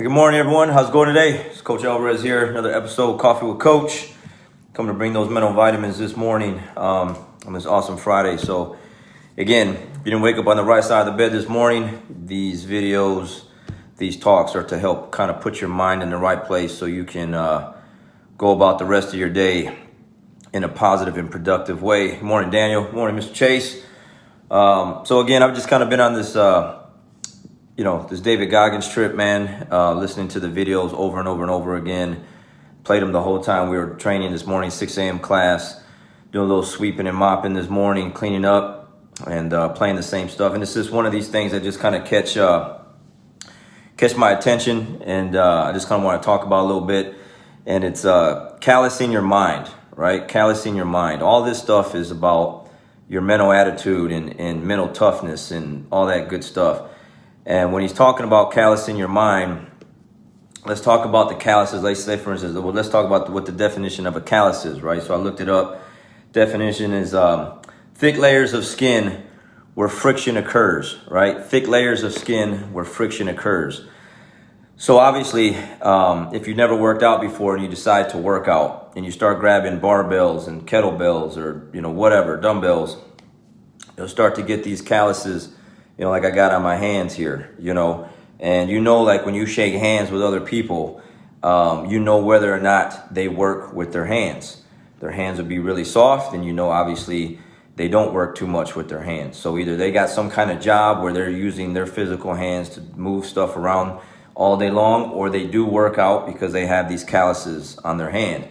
Hey, good morning, everyone. How's it going today? It's Coach Alvarez here. Another episode of Coffee with Coach. Coming to bring those mental vitamins this morning on this awesome Friday. So, again, if you didn't wake up on the right side of the bed this morning, these videos, these talks are to help kind of put your mind in the right place so you can go about the rest of your day in a positive and productive way. Good morning, Daniel. Good morning, Mr. Chase. So, again, I've just kind of been on this this David Goggins trip, man, listening to the videos over and over and over again. Played them the whole time we were training this morning, 6 a.m. class, doing a little sweeping and mopping this morning, cleaning up and playing the same stuff. And it's just one of these things that just kind of catch my attention, and I just kind of want to talk about a little bit. And it's callous in your mind, right? Callous in your mind. All this stuff is about your mental attitude and mental toughness and all that good stuff. And when he's talking about callous in your mind, let's talk about the calluses. Let's say, for instance, let's talk about what the definition of a callus is, right? So I looked it up. Definition is thick layers of skin where friction occurs, right? Thick layers of skin where friction occurs. So obviously, if you've never worked out before and you decide to work out and you start grabbing barbells and kettlebells or, whatever, dumbbells, you'll start to get these calluses, like I got on my hands here, and like when you shake hands with other people, whether or not they work with their hands. Their hands will be really soft, and obviously they don't work too much with their hands. So either they got some kind of job where they're using their physical hands to move stuff around all day long, or they do work out because they have these calluses on their hand.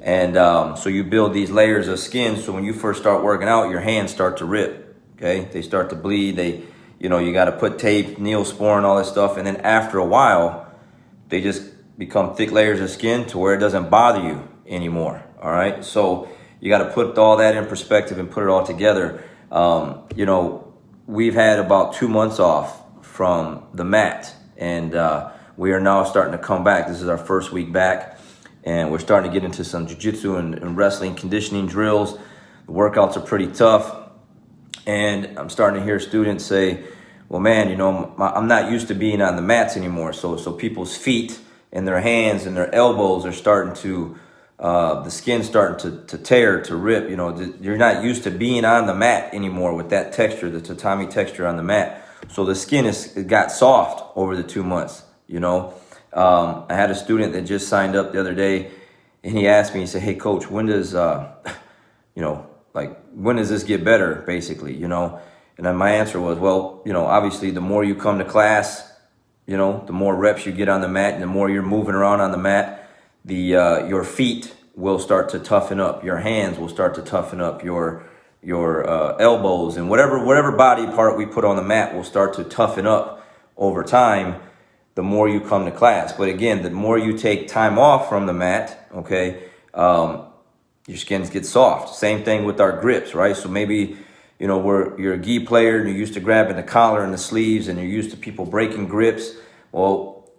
And so you build these layers of skin, so when you first start working out, your hands start to rip, okay? They start to bleed, you got to put tape, Neosporin, all that stuff. And then after a while, they just become thick layers of skin to where it doesn't bother you anymore. All right. So you got to put all that in perspective and put it all together. We've had about 2 months off from the mat, and we are now starting to come back. This is our first week back, and we're starting to get into some jiu-jitsu and wrestling conditioning drills. The workouts are pretty tough. And I'm starting to hear students say, well, man, I'm not used to being on the mats anymore. So people's feet and their hands and their elbows are starting to, the skin starting to tear, to rip. You're not used to being on the mat anymore with that texture, the tatami texture on the mat. So the skin it got soft over the 2 months, I had a student that just signed up the other day, and he asked me, he said, hey, coach, when does, when does this get better, basically, And then my answer was, well, obviously the more you come to class, the more reps you get on the mat and the more you're moving around on the mat, your feet will start to toughen up. Your hands will start to toughen up. Your elbows and whatever body part we put on the mat will start to toughen up over time the more you come to class. But again, the more you take time off from the mat, okay, your skins get soft. Same thing with our grips, right? So maybe, you're a gi player and you're used to grabbing the collar and the sleeves and you're used to people breaking grips. Well,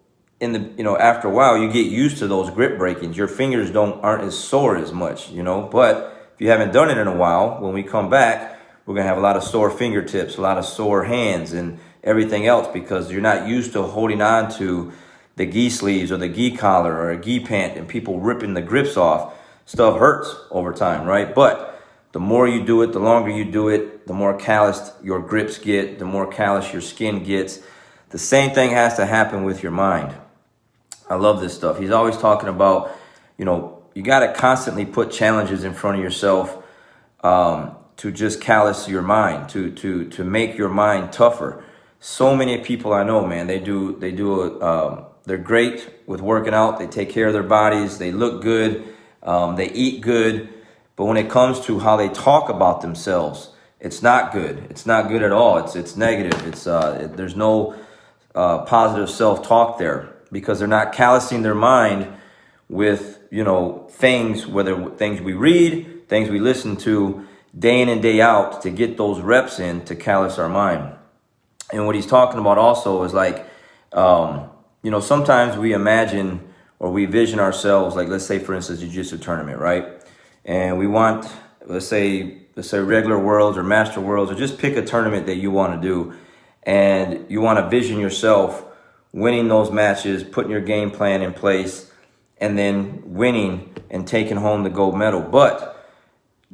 after a while, you get used to those grip breakings. Your fingers aren't as sore as much, But if you haven't done it in a while, when we come back, we're going to have a lot of sore fingertips, a lot of sore hands and everything else because you're not used to holding on to the gi sleeves or the gi collar or a gi pant and people ripping the grips off. Stuff hurts over time, right? But the more you do it, the longer you do it, the more calloused your grips get, the more callous your skin gets. The same thing has to happen with your mind. I love this stuff. He's always talking about, you got to constantly put challenges in front of yourself to just callous your mind, to make your mind tougher. So many people I know, man, they're great with working out. They take care of their bodies. They look good. They eat good, but when it comes to how they talk about themselves, it's not good. It's not good at all. It's negative. There's no positive self-talk there because they're not callousing their mind with, things, whether things we read, things we listen to day in and day out to get those reps in to callous our mind. And what he's talking about also is sometimes we imagine or we vision ourselves, like let's say, for instance, jiu-jitsu tournament, right? And we want, let's say regular worlds or master worlds, or just pick a tournament that you want to do. And you want to vision yourself winning those matches, putting your game plan in place, and then winning and taking home the gold medal. But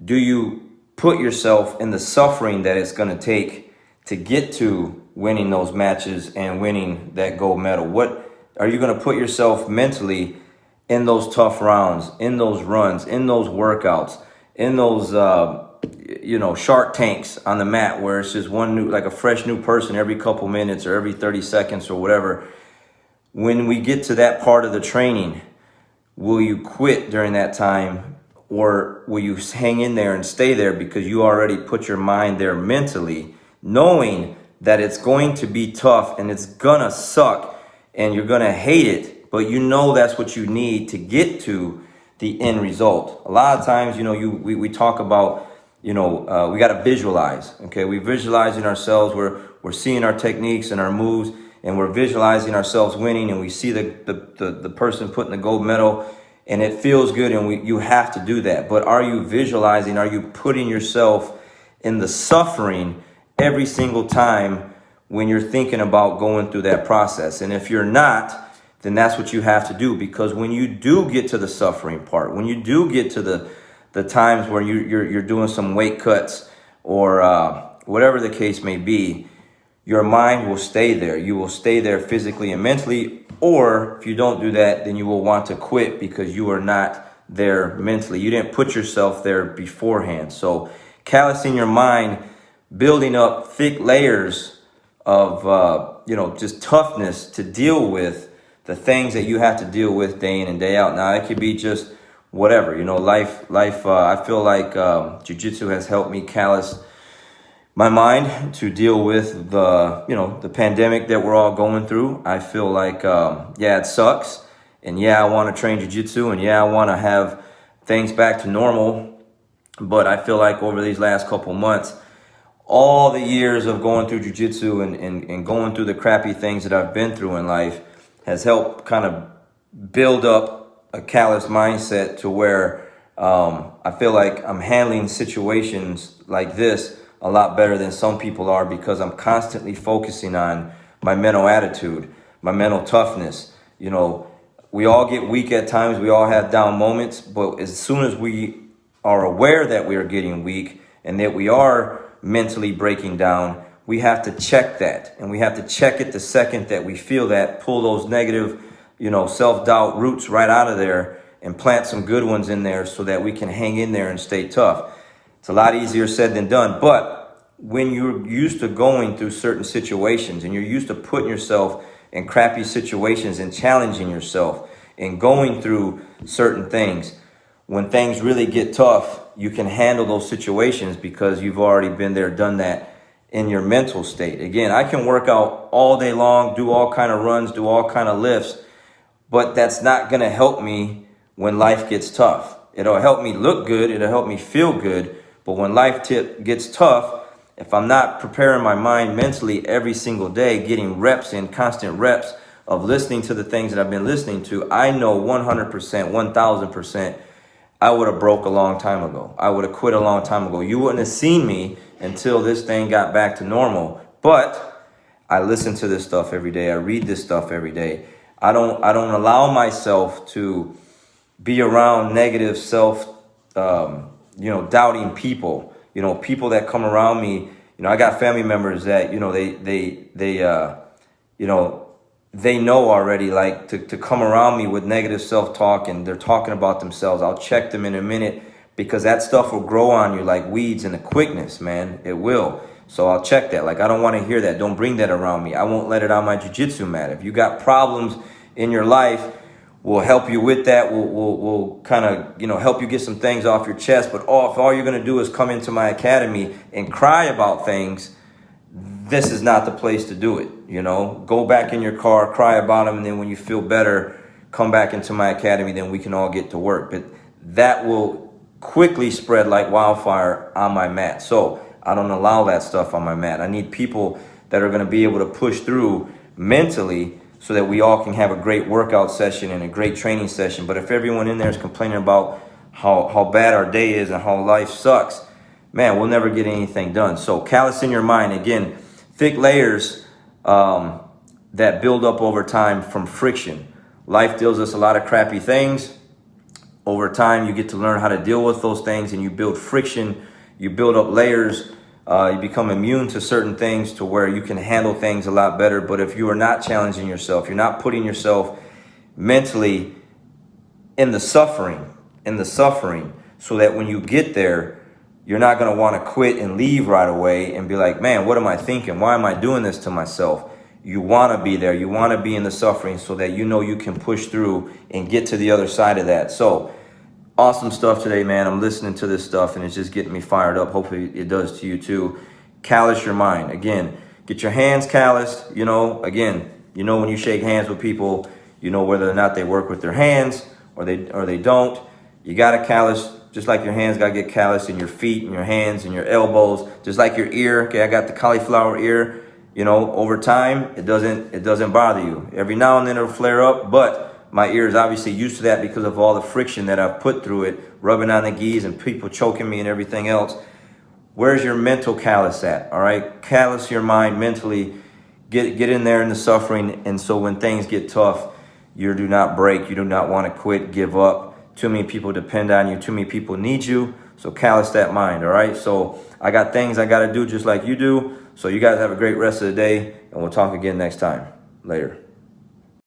do you put yourself in the suffering that it's going to take to get to winning those matches and winning that gold medal? What are you going to put yourself mentally in those tough rounds, in those runs, in those workouts, in those Shark Tanks on the mat where it's just like a fresh new person every couple minutes or every 30 seconds or whatever? When we get to that part of the training, will you quit during that time, or will you hang in there and stay there because you already put your mind there mentally, knowing that it's going to be tough and it's gonna suck and you're gonna hate it, but you know that's what you need to get to the end result? A lot of times, we talk about, we got to visualize. Okay, we visualizing ourselves. We're seeing our techniques and our moves, and we're visualizing ourselves winning, and we see the person putting the gold medal, and it feels good, and you have to do that. But are you visualizing? Are you putting yourself in the suffering every single time when you're thinking about going through that process? And if you're not, then that's what you have to do, because when you do get to the suffering part, when you do get to the times where you're doing some weight cuts or whatever the case may be, your mind will stay there. You will stay there physically and mentally. Or if you don't do that, then you will want to quit because you are not there mentally. You didn't put yourself there beforehand. So callousing your mind, building up thick layers of, just toughness to deal with the things that you have to deal with day in and day out. Now, it could be just whatever, life. I feel like jiu-jitsu has helped me callous my mind to deal with the pandemic that we're all going through. I feel like, it sucks. And I want to train jiu-jitsu, and I want to have things back to normal. But I feel like over these last couple months, all the years of going through jiu-jitsu and going through the crappy things that I've been through in life has helped kind of build up a callous mindset to where I feel like I'm handling situations like this a lot better than some people are, because I'm constantly focusing on my mental attitude, my mental toughness. We all get weak at times. We all have down moments. But as soon as we are aware that we are getting weak and that we are mentally breaking down, we have to check that. And we have to check it the second that we feel that, pull those negative, self-doubt roots right out of there and plant some good ones in there so that we can hang in there and stay tough. It's a lot easier said than done. But when you're used to going through certain situations and you're used to putting yourself in crappy situations and challenging yourself and going through certain things, when things really get tough, you can handle those situations because you've already been there, done that in your mental state. Again, I can work out all day long, do all kind of runs, do all kind of lifts, but that's not going to help me when life gets tough. It'll help me look good. It'll help me feel good. But when life gets tough, if I'm not preparing my mind mentally every single day, getting reps in, constant reps of listening to the things that I've been listening to, I know 100%, 1000%, I would have broke a long time ago. I would have quit a long time ago. You wouldn't have seen me until this thing got back to normal. But I listen to this stuff every day. I read this stuff every day. I don't allow myself to be around negative doubting people. People that come around me. I got family members that they know already, like, to come around me with negative self-talk and they're talking about themselves. I'll check them in a minute, because that stuff will grow on you like weeds in the quickness, man. It will. So I'll check that. Like, I don't want to hear that. Don't bring that around me. I won't let it on my jiu-jitsu mat. If you got problems in your life, we'll help you with that. We'll kind of, help you get some things off your chest. But if all you're going to do is come into my academy and cry about things, this is not the place to do it. Go back in your car, cry about them, and then when you feel better, come back into my academy, then we can all get to work. But that will quickly spread like wildfire on my mat. So I don't allow that stuff on my mat. I need people that are going to be able to push through mentally so that we all can have a great workout session and a great training session. But if everyone in there is complaining about how bad our day is and how life sucks, man, we'll never get anything done. So callous in your mind. Again, thick layers that build up over time from friction. Life deals us a lot of crappy things. Over time, you get to learn how to deal with those things, and you build friction, you build up layers, you become immune to certain things to where you can handle things a lot better. But if you are not challenging yourself, you're not putting yourself mentally in the suffering, so that when you get there, you're not going to want to quit and leave right away and be like, man, what am I thinking? Why am I doing this to myself? You want to be there. You want to be in the suffering so that you know you can push through and get to the other side of that. So awesome stuff today, man. I'm listening to this stuff and it's just getting me fired up. Hopefully it does to you too. Callous your mind. Again, get your hands calloused. Again, when you shake hands with people, whether or not they work with their hands or they don't. You got to callous, just like your hands got to get calloused, in your feet and your hands and your elbows, just like your ear. Okay, I got the cauliflower ear. Over time, it doesn't bother you. Every now and then it'll flare up, but my ear is obviously used to that because of all the friction that I've put through it, rubbing on the geese and people choking me and everything else. Where's your mental callus at? All right, callous your mind mentally. Get in there in the suffering, and so when things get tough, you do not break. You do not want to quit, give up. Too many people depend on you. Too many people need you. So callous that mind. All right. So I got things I got to do just like you do. So you guys have a great rest of the day, and we'll talk again next time. Later.